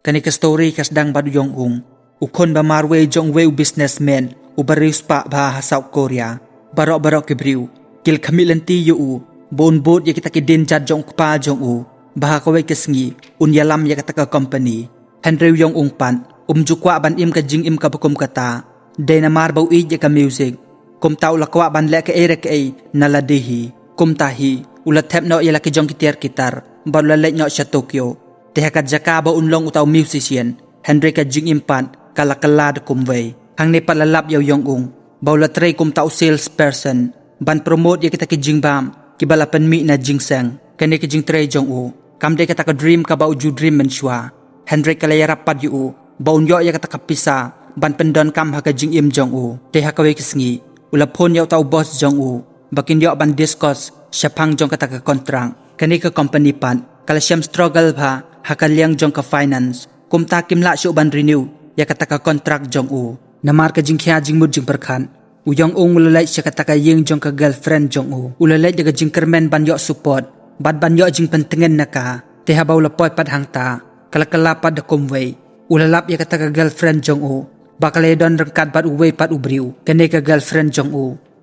Kani ka story kasdang baduyong ukon ba marway jong way businessman ubarius pa ba ha South Korea barok kibriu kil kamilanti yu bon bot ya kita kidin jad jong pa jong baha kaway kasngi unyalam ya kataka company Henry yong pan jukwa ban im ka jing im ka bukum kata day na marbaw ya ka music kum tau lakwa ban le ka erek ay naladehi kum tahi ulat tep no ya laki jong kitar balale nyo sa Tokyo teha ka jakaba unlong utaw musician Henry ka jing impan kalakalad kumway hang ne palalap yaw yong bawla tray kum tao salesperson ban promote ya kita ki jing bam kibalapan mi na jing sang kani ki jing tray jong kamde ka dream ka ba uju dream men shwa Henry kalayarap pad yu baun yo ya kata kapisa ban pendon kam ha ka jing im jong teha ka we kisngi ulapon yaw tao boss jong bakin yo ban discuss syapang jong kata ka kontrang kani ka company pan kala syam struggle ba hakalyang jong ka finance kumta kimla syo ban renew ya kata ka contract jong namar ka jing khya jing mud jing perkhan uyong ulalay siya kata ka ying jong ka girlfriend jong ulalay daga jing kermen ban yo support bad ban yo jing pentengen naka teha baw lapoy pad hangta kala pad kumway ulalap ya kata ka girlfriend jong bakal don rengkat bad uway pad ubriu kene ka girlfriend jong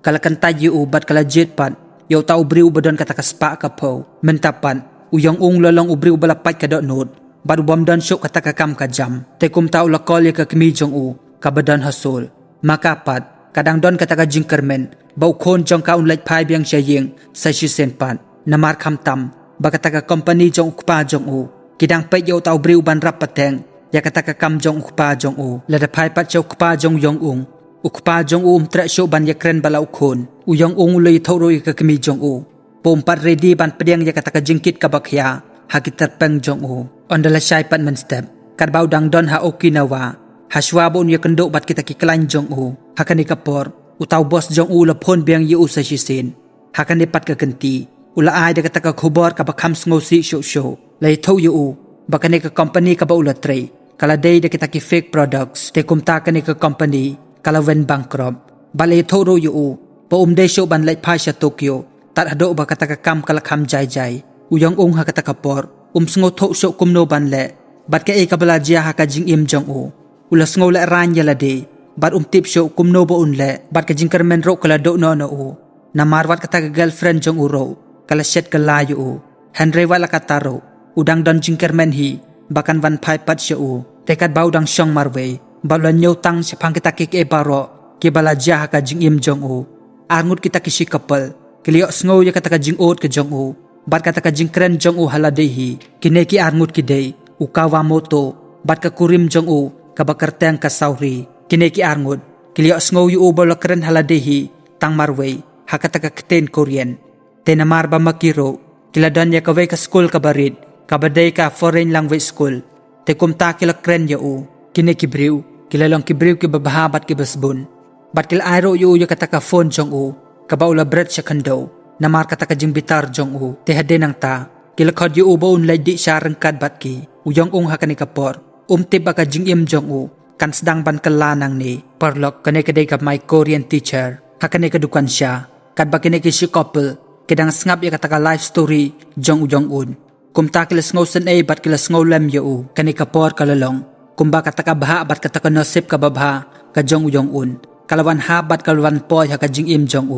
kala kanta yu bad kala jet pad yo ta ubriu badon kata ka spa ka po mentapan uyong lolong ubriu balapat ka donod bad ubam don syuk kata ka kam ka jam te kum tau lakol ya ka kimi jong kabadan hasol makapat kadang don kata ka jing kermen bau kon jong ka unlait pai biang syaying sa shisen pan namar kham tam bakata ka company jong ukpa jong kidang pe yo tau briu ban rap pateng ya kata ka kam jong ukpa jong lada pai pat chok ukpa jong yong ukpa jong tra syo ban ya kren balau kon uyong lei thoro ka kimi jong pompat ready ban pediang ya kata ka jingkit ka bakhya hakitar peng jong ondala syai pat men step karbau dang don ha Okinawa haswa bon ya kendo bat kita kiklain jong hakani kapor utaw boss jong lapon biang yu sa shisin hakani pat ka kenti ula ay da kata ka khubor ka bakham sngosi show lay tho yu bakani ka company ka ba ula tray kala day da kita ki fake products te kumta kani ka company kala wen bankrupt balay thoro yu pa day show ban lay pa sa Tokyo tat hado ba kata ka kam kala kham jai uyong ha kata kapor sngo tho show kumno ban le bat ka kabala jia ha ka jing im jong ula sngo la ran ya la de bat tip show kumno bo le bat ka jing kermen ro kala do no na marwat kata ka girlfriend jong ro kala shet kala yu Henry wala kataro udang don jing kermen hi bakan van pai pat show tekat bau dang syong marwe balwan nyo tang syapang kita kik baro kibala jia ha ka jing im jong arngut kita kisi couple kiliyo sngo ya kata ka jing ka jong bat kata ka jing kren jong haladehi kineki arngut kidei ukawa moto bat ka kurim jong kabakarteng ka sauri kineki arngut kiliyo sngo yu bolo kren haladehi tang marwe hakata ka kten Korean tenamar ba makiro kiladan ya kaway ka school ka barid kabaday ka foreign language school te kumta kila kren ya kineki briu kilalong kibriu ki babahabat ki basbun bat kila aero yu ya kata ka phone jong kabaula bret siya kando namar kata ka jing bitar jong te hade nang ta kila khod yu baun lay di siya rengkat bat ki uyong hakani kapor tip ka jing im jong kan sedang ban kelanang ni perlok kane kadai ka my Korean teacher hakane ka dukan siya kat bakine ki si couple kedang sngap ya kata ka life story jong kumta kila sngo sen bat kila sngo lem yu kane kapor kalalong kumba kata ka baha bat kata ka nasip ka babha ka jong kalawan habat kalawan poy ha ka jing im jong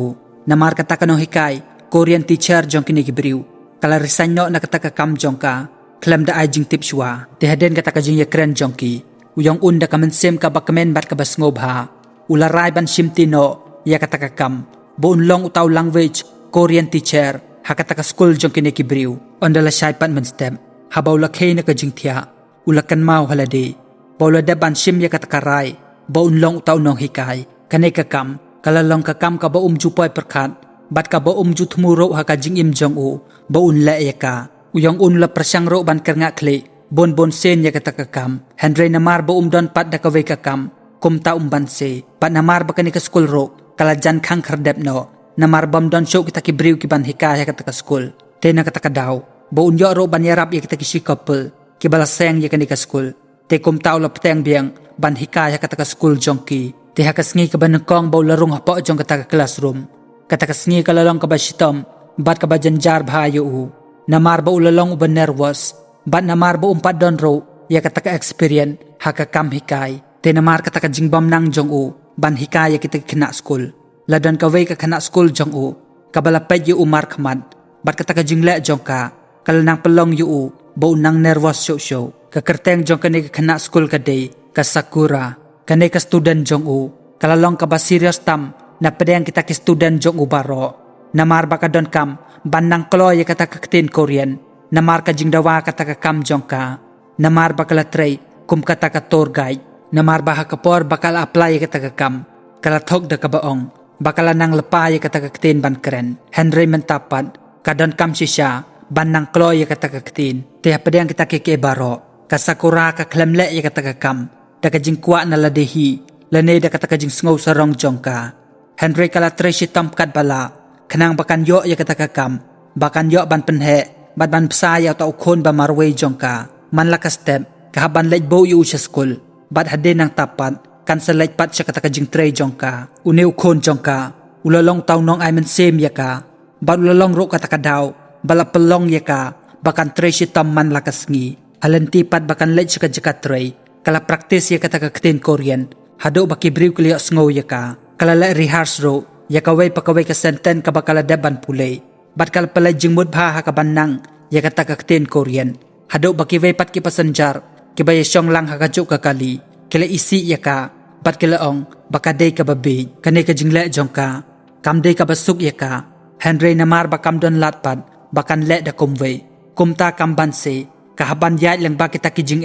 namar kata ka no hikay Korean teacher jong kinikibriu kala resanyo na kata ka kam jong ka klam da ay jing tip shwa te haden kata ka jing ya kren jong ki uyong da ka mensem ka bakamen bat ka basngob ha ularay ban simtino ya kata ka kam buon long utaw language Korean teacher ha kata ka school jong kinikibriu ondala syai pan men step habaw lakay na ka jing tiya ulakan mau halade bawla da ban sim ya kata ka ray buon long utaw nong hikay kanay ka kam kalalong ka kam ka ba jupoy perkat bat ka ba jutmuro ha ka jing im jong baun la ya ka uyong la prasyang ro ban ker nga kle bon sen ya kata ka kam Henry namar ba don pat da ka way ka kam kumta ban se pat namar ba kani ka school ro kala jan khang khardep no namar bam don show kita ki briu ki ban hikaya kata ka school te na kata ka daw baun yo ro ban yarap ya kita ki si couple ki balaseng ya kani ka school te kumta la peteng biang ban hikaya kata ka school jongki te hakasngi ka banakong baw larong hapo jong kata ka classroom kata kasngi ka lalong ka ba shitom bat ka ba janjar bhayo namar ba ulalong uban nervous bat namar ba umpat don ro ya kata ka experience haka kam hikay te namar kata ka jingbam nang jong u ban hikay ya kita kena school ladan ka wei ka kena school jong u kabalapet yu umar khamad bat kata ka jingle jong ka kal nang pelong yu u bo nang nervous show ka kerteng jong ka ne ka kena school ka day ka sakura ka ne ka student jong u kalalong ka ba serious tam na pedang kita ki student jong u baro namar baka don kam ban nang kloy ya kata ka ktin Korean namar ka jingdawa kata ka kam jong ka namar bakal tray kum kata ka tour guide namar baha kapor bakal apply kata ka kam kala thok da ka baong bakal nang lepay kata ka ktin ban keren Henry mentapat kadon kam sisya ban nang kloy kata ka ktin te pedang kita ke baro ka sakura ka klemle kata ka kam da ka jingkwa na ladehi lane da kata ka jing sngow sarong jong ka Henry kala tray si tamkat bala kanang bakan yo kata ka kam bakan yo ban penhe ban psaya ta ukon ba marway jong ka man la ka step kahaban late bo yu sa school bad hade nang tapat kan sa late pat siya kata ka jing tray jong ka une ukon jong ka ulalong taw nong ay man same ya ka bad ulalong ro kata ka daw bala pelong ya ka bakan tray si tam man la kasngi halanti pat bakan late siya ka jaka tray kala practice ya kata ka ktin Korean hado baki briw kliyo sngow ya ka kala la rehearse ro ya kaway pakaway ka senten ka bakala deban pulay bad kala pala jingmud bha ka banang ya kata ka ktin Korean hado baki way pat ki pasanjar ki bayasyong lang hakajuk ka kali kila isi ya ka bat kila ong baka day ka babi kane ka jingle jong ka kam day ka basuk ya ka Henry namar bakam don latpat bakan le da kumway kumta kam banse kahaban yat lang ba kita ki jing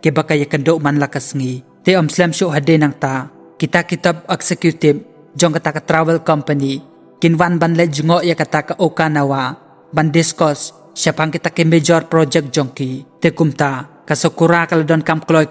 ki baka ya kando man lakasngi te slam show hade nang ta kita kitab executive jong kata ka travel company kinwan ban le jungo ya kata ka Okinawa ban discuss siapang kita ke major project jongki te kumta kasukura kaladon kam kloy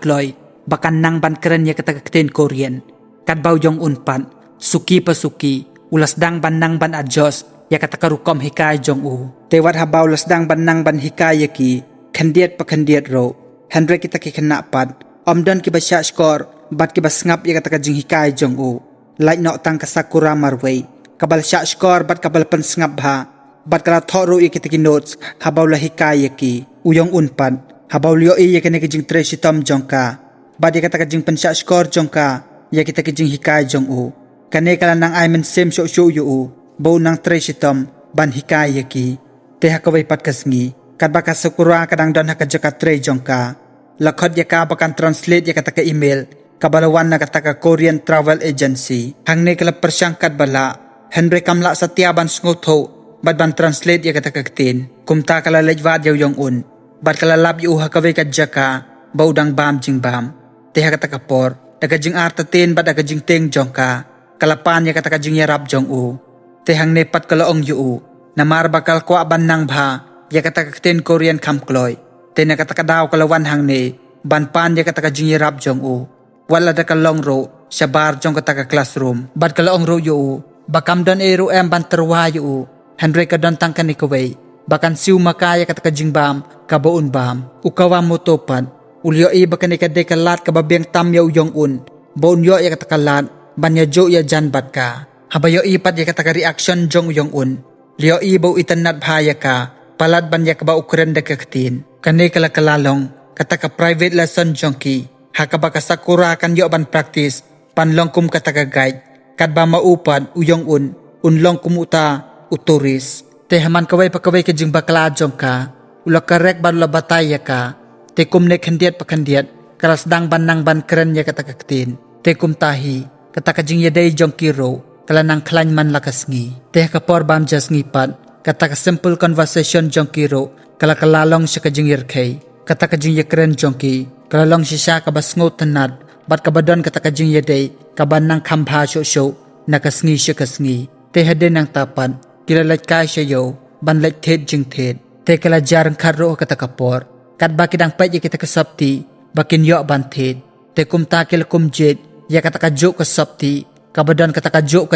bakan nang ban keren ya kata ktin Korean kat bau jong unpan suki pasuki ulas dang ban nang ban adjust ya kata karukom hikay jong u te wat habaw ulas dang ban nang ban hikay ki kandiat pa kandiat ro Henry kita ki kena pat omdon ki basya score bat ki basngap ya kata ka jing hikay jong u like no tang kasakura marway kabal sya score bat kabal pan sngap ha bat kala thoro ikitiki notes habaw la hikaya ki uyong unpan habaw liyo kene kijing treshi tom jongka bat kata kijing pensya score jongka ya kita kijing hikaya jong u kane kala nang aimen sem show yu u bo nang treshi tom ban hikaya ki te hakaway pat kasngi kat baka sakura kadang don hakajaka tre jongka lakhot ya ka bakan translate ya kata ka email kabalawan na kata ka Korean travel agency hangne kala persyangkat bala Henry kamla sa tiaban sngoto bad ban translate ya kata kaktin kumta kala lejwad yaw yung un bad kala lab yu hakaway kadjaka baudang bam jing bam te kata kapor daga jing artatin bad daga jing ting jong ka kalapan ya kata ka jing yarap jong u te hang nepat kala ong yu namar bakal kwa ban nang bha ya kata kaktin Korean kamkloy te na kata kadaw kalawan hang ne ban pan ya kata ka jing yarap jong u wala da kalong ro sa bar jong kata ka classroom bad kala ong ro yu bakam don ero em ban terwa yu Henry kadon tangkan ni kaway bakan siw makaya kata kajing bam kabaon bam ukawa mo topan ulyo baka ni kade kalat kababiyang tamyaw yung un baon yo ya kata kalat banya jo ya jan bat ka habayo pat ya kata ka reaction jong yung un liyo baw itanat bahaya ka palad banya ka ba ukren da kaktin kane kalakalalong kata ka private lesson jong ki hakabaka sakura kan yo ban practice panlong kum kata ka guide kadba maupad uyong unlong kumuta uturis te haman kaway pakaway ka jing bakla jong ka ulak karek ban la bataya ka te kumne kandiat pakandiat kalasdang ban nang ban keren ya kata kaktin te kumtahi kata ka jing yaday jong kiro kala nang klan man lakasngi te kapor bam jas ngipat kata ka simple conversation jong kiro kala kalalong siya ka jing yerkay kata ka jing yakren jong ki kalalong siya ka basngot tanad bat kabadon kata ka jing yaday kaban nang kambha show nakasngi siya kasngi te hade nang tapan kilalat ka siya yo banlat thed jing thed te kala jarang karo kata kapor kat bakidang pay kita kasapti bakin yo ban thed te kumta kila kumjet ya kata ka jo kasapti kabadan kata ka jo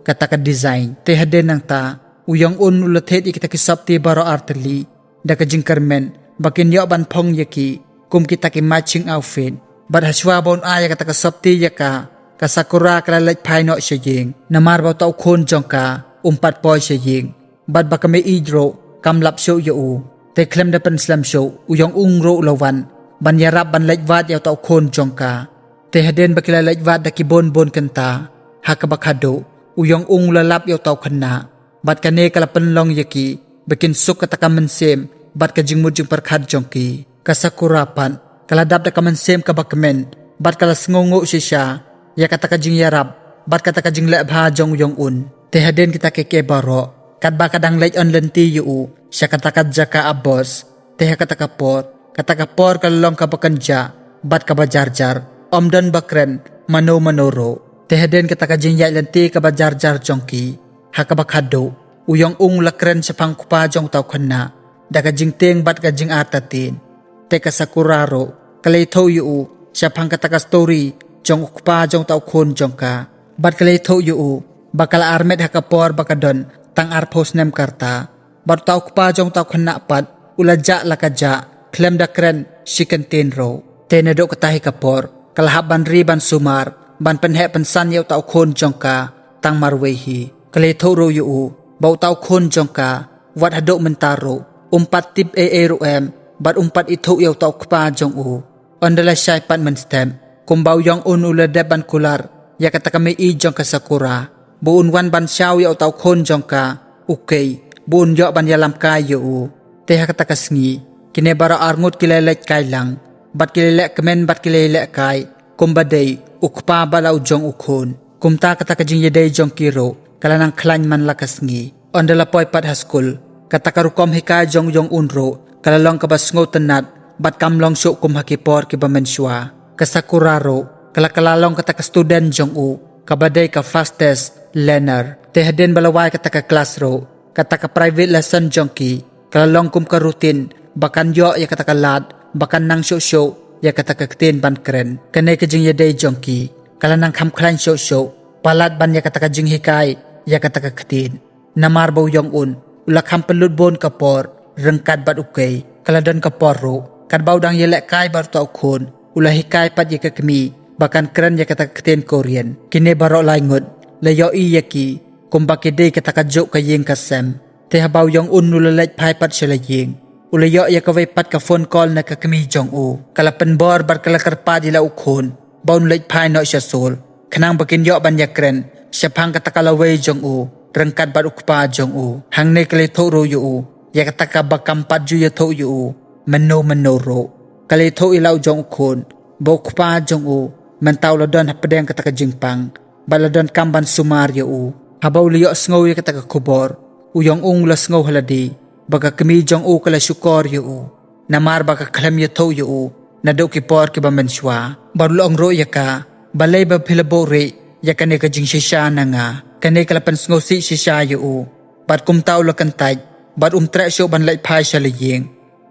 kata ka design te hade nang ta uyang ulat thed kita kasapti baro arteli da ka jing karmen bakin yo ban pong yaki kum kita ki matching outfit bad haswa bon aya kata kasapti ya ka kasakura kala lait paino siya jing namar baw tau khon jong ka umpat poy siya ying bad baka may idro kamlap show yu te klem da pan slam show uyong ungro ulawan ban yarap ban lejvat yaw tau khon jongka te haden bakila lejvat da kibon bon kanta hakabakado uyong lalap yaw tau khanna bat kane kala penlong yaki bakin suk kataka mensem bat ka jingmud jing perkhad jongki kasakurapan kala dap da kamensem ka bakmen bat kala sngongo sisya ya kataka jing yarap bat kataka jing lebha jong uyong te haden kita keke baro kat ba kadang lej on lenti yu siya kataka jaka abos te kataka por kalong ka bakanja bat ka bajarjar omdan bakren manoro te haden kataka jing yai lenti ka bajarjar jongki hakabakado uyong lakren sa pangkupa jong tau khanna daga jing teng bat ka jing atatin te kasakuraro kalay tho yu siya pangkataka story jong ukpa jong tau khon jongka bat kalay tho yu bakala armet hakapor bakadon tang arpos nem karta bat tau ukpa jong tau khanna pat ulaja lakaja klem dakren shikantin ro tenado katahi kapor kalahap ban riban sumar ban penhe pensan yaw tau khon jongka tang marwehi kalay tho ro yu bau tau khon jongka wat hadok mentaro umpat tip rum bat umpat itu yaw tau kpa jong ondala syai pat menstem kumbau yang ulade ban kular ya kata kami i jong kasakura buun wan ban syau yaw tau khon jongka ukay buun yo ban yalam kayo teha kata kasngi kine bara arngut kilelek kai lang bat kilelek kemen bat kilelek kai kumbadai ukpa balaw jong ukhon kumta kata kajing yedai jong kiro kalanang klan man lakasngi ondala poy pat haskul kata karukom hika jong yong unro kalalong kabasngo tenat bat kamlong syuk kum hakipor kibamenswa kasakuraro kalakalalong kata ka student jong kabadai ka fastest learner tehden balawai kata ka class ro kata ka private lesson jong ki kalalong kum ka rutin bakan yo ya kata ka lad bakan nang syuk ya kata ka ktin ban kren kanay ka jing yedai jong ki kalanang kam klan syuk palat ban ya kata ka jing hikay ya kata ka ktin namar baw yong ulakam pelut bon kapor rengkat bat ukay kaladan kapor ro kadbaw dang yelek kai bar tau khon ulahikay pat yaka kemi bakan keren ya kata kten korean kine baro laingot layo yaki kumbakide kata kajuk kayeng kasem te habaw yong nulalaj pai pat silayeng ulayo yakaway pat ka phone call na kakemi jong kalapan bor bar kalakarpa dila ukhon bawn laj pai no siya sol kanang bakin yo ban yakren siya pang kata kalaway jong rengkat bat ukpa jong hangne kale tho ro yu ya kata ka bakam pat ju ya tho yu mano ro kale tho ilaw jong khon bok pa jong mentaw lodon hapdeng kata ka jingpang baladon kamban sumar yu habaw liyo sngow ya kata ka kubor uyong las sngow haladi baga kemi jong kala syukor yu namar baga klam ya tho yu nado ki por ki bamenswa barlong ro ya ka balay ba philabo re ya kane ka jing shisha na nga kane kalapan sngow si shisha yu bat kumtaw lo kantay bat tre syo ban lay pai siya liyeng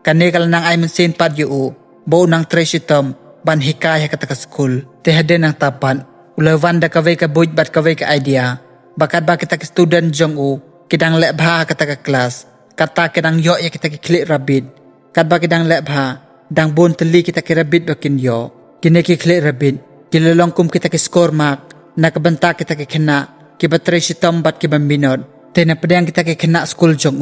kane kalanang ay mensin pad yu bo nang tre sitom ban hikay kata ka school tehden ang tapan ulawan da kaway ka buj bat kaway ka idea bakat ba kita ka student jong kidang lebha kata ka class kata kidang yo ya kita ki klik rabid kat ba kidang lebha dang bon teli kita ki rabid bakin yo kine ki klik rabid kilolong kum kita ki score mark nakabanta kita ki kena ki batre sitom bat ki bambinod tena pedang kita ki kena school jong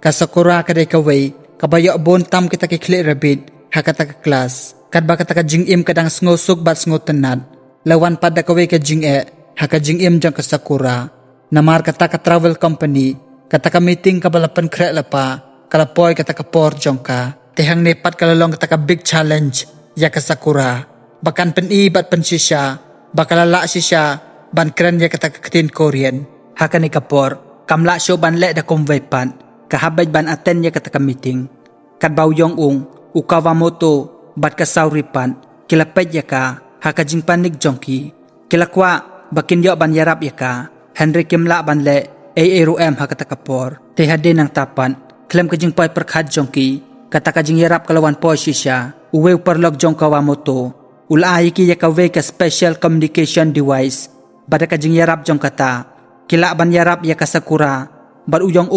kasakura kadai kaway kabayo bon tam kita ki klik rabid hakata ka class kat ba kata ka jing im kadang sngo-suk bat sngo tenat lawan pada kaway ka jing haka jing im jang kasakura namar kata ka travel company kata ka meeting ka balapan krek lapa kalapoy kata ka por jong ka tehang nepat kalalong kata ka big challenge ya kasakura bakan pen bat pensisya bakalala sisya ban kren ya kata ka ktin korean haka ni kapor kamla syo ban le da kumway pan kahabay ban aten ya kata ka meeting kadbaw yong ukawamoto bat kasawripan kilapet ya ka haka jing panig jongki kilakwa bakin yo ban yarap ya ka Henry kimla ban le rum haka takapor tehade nang tapan klem ka jing pay perkhad jongki kata ka jing yarap kalawan po sisya uwe parlog jong kawamoto ulay ki ya kawe ka special communication device bada ka jing yarap jong kata kila ban yarap ya kasakura bar uyong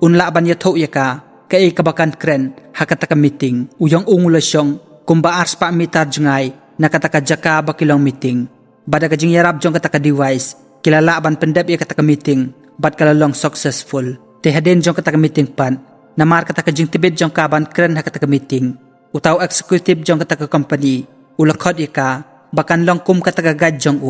unla ban ya tho ya ka kay kabakan kren haka taka meeting uyong ulasyong kumba ars pa mitar jngay nakataka jaka bakilong meeting bada ka jing yarap jong kata ka device kilala ban pendep ya kata ka meeting bat kalalong successful tehadin jong kata ka meeting pan namar kata ka jing tibid jong kaban kren haka taka meeting utaw executive jong kata ka company ulakot ika bakan long kum kata ka gad jong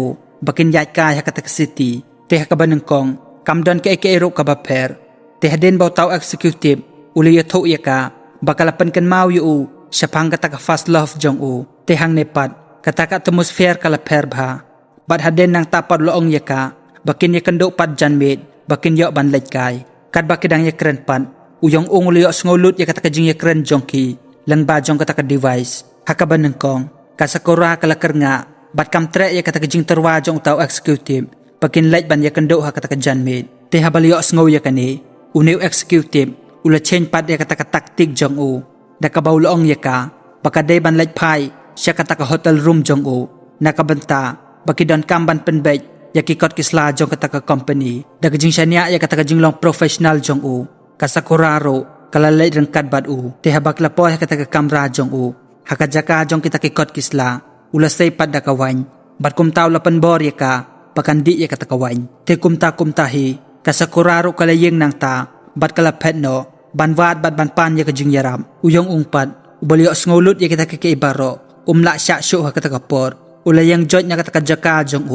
bakin yat ka ha kata ka city te ka banengkong kamdon ka ero ka baper te hadin baw taw executive uli yato ika bakalapan kan mau yu syapang kata ka fast love jong te hang nepat kata ka atmosphere kala perbha bad hadin nang tapad loong yaka bakin yakando pad janmit bakin yok ban lejkai kat bakidang yakren pan uyong uli yok sngolut yakata ka jing yakren jongki lang ba jong kata ka device hakaban nengkong kasakura kalakar nga bat kam tre yakata ka jing terwa jong utaw executive bakin lej ban yakando ha kata ka janmit te habal yok sngo yakani uniw executive ula change pad yakata ka taktik jong nakabaw loong yaka bakaday ban lej pai siya kata ka hotel room jong nakabanta bakidon kamban penbej yakikot kisla jong kata ka company dagajing siya niya yakata ka jing long professional jong kasakuraro kalalay rengkat bad te habak lapoy kata ka kamra jong hakajaka jong kita kikot kisla ulasay pad dakawan bat kumtaw lapan bor yaka pakandi yakata kawan te kumtahi kasakuraro kalayeng nang ta bat kalapet no banwad bat banpan yakajing yaram uyong ungpad ubaliyo sngolut yakita kikiibaro umla siya syo hakata kapor ulayang jod na kata kajaka jong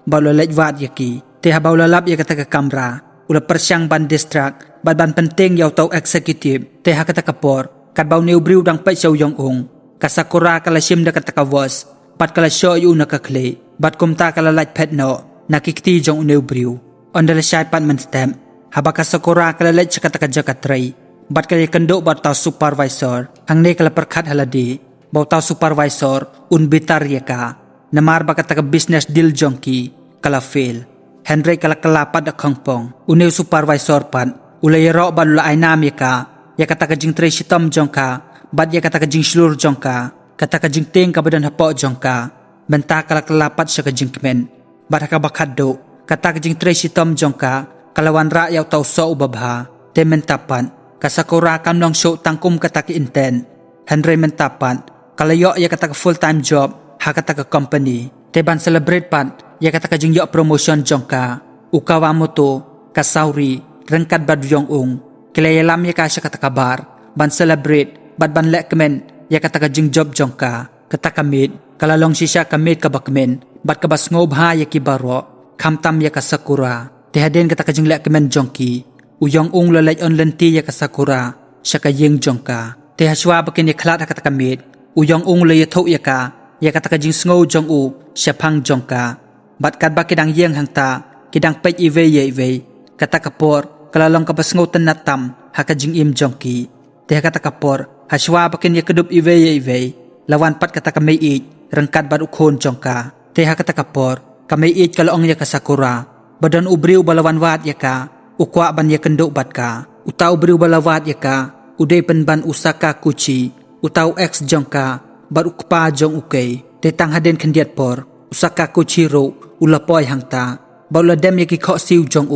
bawla lejwat yaki te habaw lalap yakata ka kamra ula persyang ban distract bad ban penting yaw taw executive te hakata kapor kadbaw neubriw dang pa siyaw yung kasakura kala sim da kata ka was pat kala syo yu nakakle bat kumta kala laj pet no nakikti jong neubriw ondala syai pat man stem habaka sakura kala laj kata ka jaka tray bat kala kendo bat taw supervisor hangne kala perkhat haladi baw taw supervisor unbitar yaka namar baka taka business deal jongki kala fail Henry kala kalapat akangpong unew supervisor pan ulayero balula ay namika yakata ka jing tracy tom jongka bad yakata ka jing slur jongka kata ka jing ting kabadan hapo jongka benta kala kalapat siya ka jing kemen bad ka bakado kata ka jing tracy tom jongka kalawan ra yaw taw so ubabha te mentapan kasakura kamlong show tangkum kata ki inten Henry mentapan kalayo yakata ka full time job hakata ka company teban celebrate pan yakata ka jing yo promotion jongka ukawa mo to kasauri rengkat bad yong kilayalam yaka siya kata kabar ban celebrate bad ban lekmen yakata ka jing job jongka kata kamit kalalong siya kamit kabakmen bad kabas ngob ha yaki baro kamtam yaka sakura tehaden kata ka jing lekmen jongki uyong lalay on lenti yaka sakura siya ka ying jongka tehaswa bakin yaklat kata kamit uyong layato yaka yakata ka jing sngo jong syapang jongka bat kat bakidang yeng hangta kidang pej ive kata kapor kalalong kabas ngo tenatam haka jing im jongki te kata kapor haswa bakin yakedup ive lawan pat kata kamay rengkat bat ukhon jongka te kata kapor kamay kalong yaka sakura badan ubriw balawan wat yaka ukwa ban yakendo bat ka utaw ubriw balawat yaka uday penban usaka kuchi utaw ex jongka barukpa jong ukay tetang haden kandiat por usaka ko chiro ulapoy hangta bawla dem yaki kho siw jong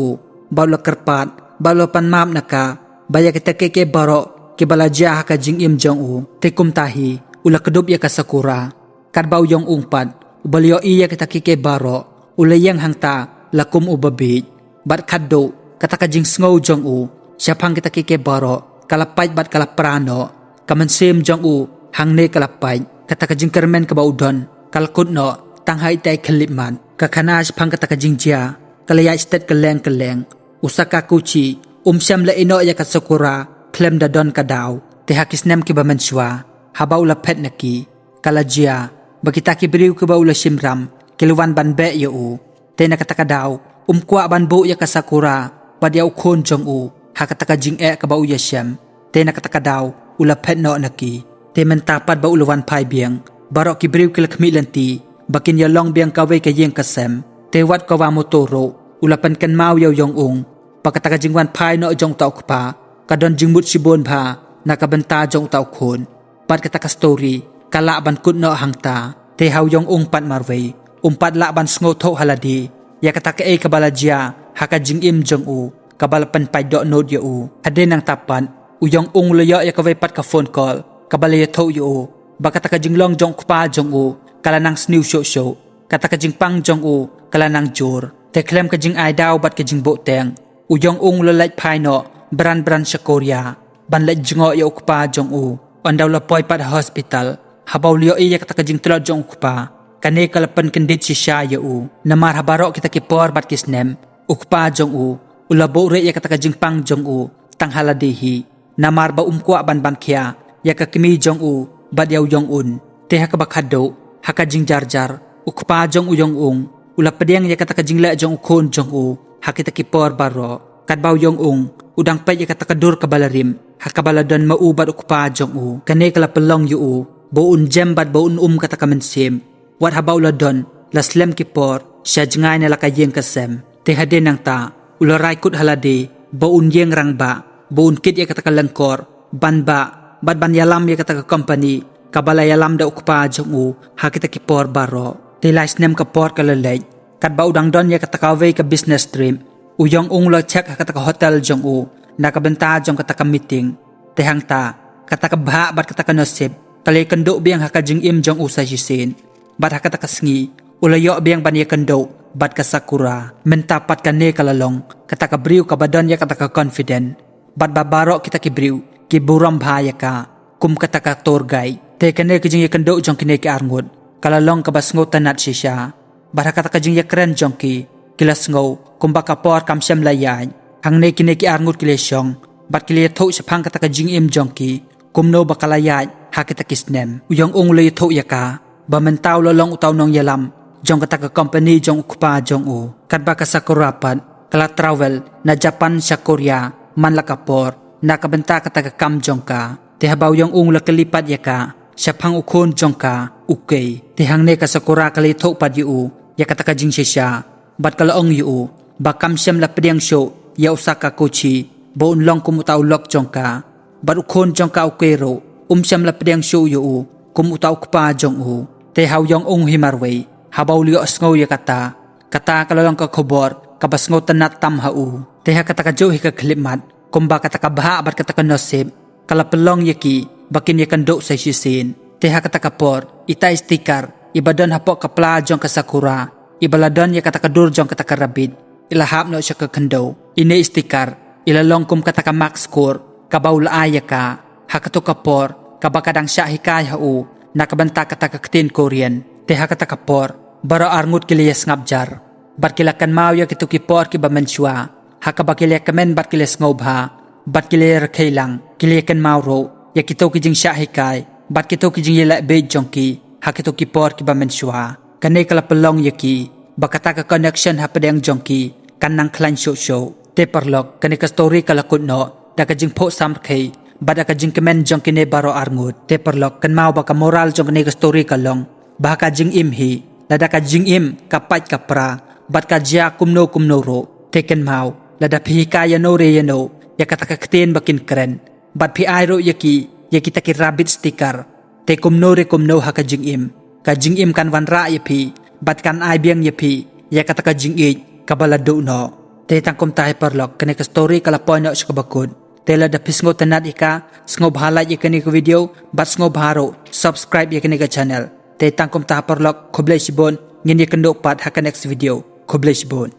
bawla kerpat bawla panmam naka baya kita keke baro ke balaja ka jing im jong te kumtahi ula kedup yaka sakura kadbaw yong ungpad ubalyo iya kita keke baro ulayang hangta lakum ubabi bat kaddo kata ka jing sngo jong syapang kita keke baro kalapay bat kalaprano kamansim jong hangne kalapay kata ka jing kermen kabaudon kalkut no tanghay tay kalipman kakanas pang kata ka jing jia kalaya istet kaleng usaka kuchi syam la ino ya kasakura klem da don kadaw te hakisnem ki bamanswa habaw la pet naki kalajia bagita ki briw ki baula simram kilwan banbe yo te nakata kadaw kwa banbo ya kasakura padya ukhon jong hakata ka jing kabaw ya syam te nakata kadaw ula pet no naki te mentapat ba ulawan pai biang barok kibriw kilakmi lanti bakin yalong biang kaway kayeng kasem te wat kawa motoro ulapan kan mau yaw yong pakataka jingwan pai no jong tau kpa kadon jingmut sibon ba nakabenta jong tau khon pat kataka story kala ban kut no hangta te haw yong pat marway pat la ban sngo tho haladi ya kataka kabalajia haka jing im jong kabalapan pai do nod yo haden nang tapan uyong loyo ya kaway pat ka phone call kabalaya tho yo bakata ka jinglong jong kpa jong kala nang snew show kata ka jing pang jong kala nang jor te klem ka jing ai daw bat ka jing bo teng uyong lalaj pai no bran sya Korea ban laj jingo yo kpa jong on daw lapoy pat hospital habaw liyo iya kata kajing telot jong ukpa kane kalapan kendit si siya u namar habaro kita kipor bat kisnem ukpa jong ulabo re ya kata kajing pang jong tang haladihi namar ba umkwa ban kia ya kakimi jong bat yaw jong te hakabakado hakajing jarjar ukpa jong yong ula pedeng ya kata kajing la jong ukon jong hakita kipor baro kadbaw yong udang pa ya kata kadur kabalarim hakabaladon maubat ukpa jong kane kalapelong yu boun jem bat boun kata kamensim wat habaw ladon laslem kipor siya jengay na lakayeng kasem te haden nang ta ularay kut halade boun yeng rangba boun kit ya kata kalangkor banba bat ban yalam ya kata company kabala yalam da ukpa jong hakita kipor baro te laisnem kapor kalalej kadba udang don ya kata kaway ka business stream uyong lo check kata ka hotel jong nakabenta jong kata ka meeting tehang ta kata ka bha bat kata ka nosip kali kendo biang hakajing jong sa jisin bat hakata ka sngi ulayo biang ban ya kendo bat ka sakura mentapat ka ne kalalong kata ka briu ka badan ya kata ka confident bat babaro kita ki briu ki buram bhaya ka kum kata ka tour guide te kane kijing ya kendo jong kine ki arngut kalalong ka basngo tanat sisya bat hakata ka jing ya kren jong ki kilas ngo kumbaka por kam syam layay hang ne kine ki arngut kilesyong bat kile tho sapang kata ka jing jongki kumno bakalayay hakita kisnem uyong le tho yaka ba mentaw lolong utaw nong yalam jong kata ka company jong ukpa jong kadba ka sakurapan kala travel na Japan sa Korea man lakapor nakabenta kata ka kam jong ka te habaw yong la kalipat yaka sapang ukon jong ka okay te hang ne ka sakura kali tho pad yu ya kata ka jing sisya bat kalaong yu bakam syam la pedang show ya usaka kochi boon long kumutaw lok jongka bat ukon jongka ukero syam la pedang show yu kumutaw kpa jong te haw yong himarway habaw liyo asngaw ya kata kalalong ka khobor kabasngaw tanat tam te ha kata ka jo hi ka klimat kumba kata ka baha bat kata ka nosib kalapelong yaki bakin yakando sa sisin te ha kata ka por ita sticker ibadan hapo kapla jong ka sakura ibaladon ya kata ka dur jong kata ka rabid ilahap no siya kakando ine istikar ilalong kum kata ka max score kabaw laaya ka hakato kapor kabakadang siya hikay nakabanta kata ka ktin Korean te hakata kapor baro arngut kiliyas ngabjar bat kilakan mau ya kitu kipor kiba mensua hakabakilya kamen bat kiles ngobha bat kilir kailang kiliyakan mau ro ya kitu kijing siya hikay bat kitu kijing yela bej jongki hakito kipor kiba mensua kanay kalapalong yaki bakata ka connection hapadang jongki kanang klan show te parlok kanika story kalakut no daga jing po sam kay bada ka jing kemen jong kine baro arngut te parlok kan mau baka moral jong kanika story kalong baka jing hi lada ka jing kapat kapra bat ka jia kumno ro te kan mau lada phika ya no re ya no ya kata ka kten bakin kren bat phi ai ro yaki ta ki rabbit sticker te kumno haka jing kan wan ra ya phi bat kan ai biang ya phi ya kata ka jing kabalado no te tangkom tahi parlok kene ka story kala poino sa kabakod tela da pisngo tanat ika sngo bhala ikani ka video bat sngo bharo subscribe ikani ka channel te tangkom tahi parlok khoblay sibon ngini kendo pat haka next video khoblay sibon